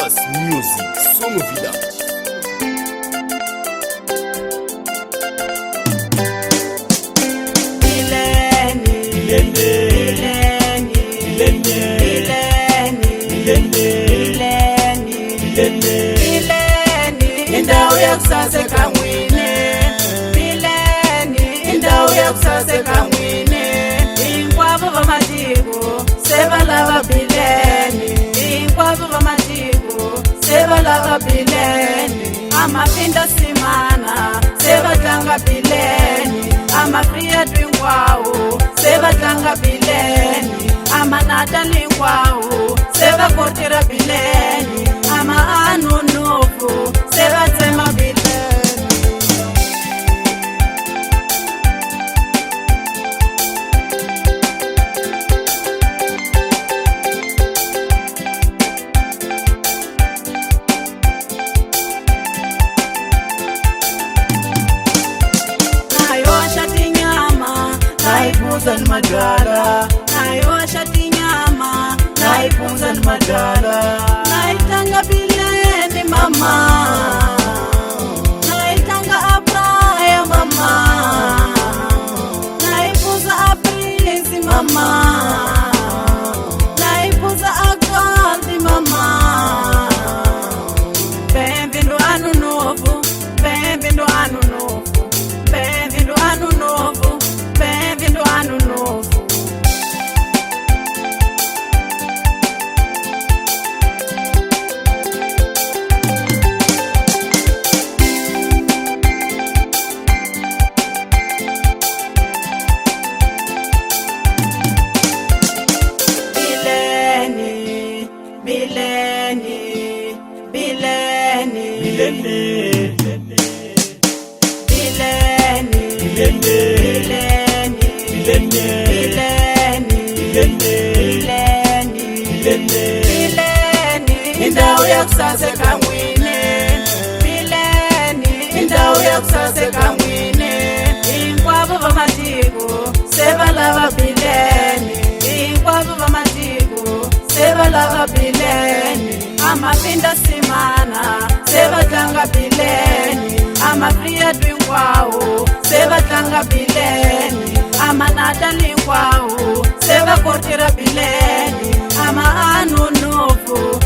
Thomas Music, Songo Village. Indawo yakusaseka mwine Bileni, indawo yakusaseka mwine Inkwabo bamatiko, sebalava Bileni Inkwabo bamatiko, sebalava Bileni Amapinda simana, sebatlanga Bileni Amafria dwingwawo, sebatlanga Bileni Amanata lingwawo, sebakotira Bileni Ama anu nufu, sebatsema Bileni Nayosha tinyama, naipunza ni madala Nayosha tinyama, naipunza ni madala Naitanga Bileni mama Naitanga Abraya mama Naipunza Aprilizi mama Naipunza Agaldi mama Bem-vindo ano novo Bem-vindo ano novo Bem-vindo ano novo Bem-vindo ano novo Bileni, Bileni, Bileni, Bileni, Bileni, Bileni, indawo yakusaseka mwine Bileni, indawo yakusaseka mwine Inkwabo bamatiko, sebalava Bileni Inkwabo bamatiko, sebalava Bileni Amapinda simana, sebatlanga Bileni Amafria dwingwawo, sebatlanga Bileni Amanata lingwawo, sebakotira Bileni Ama anu nufu,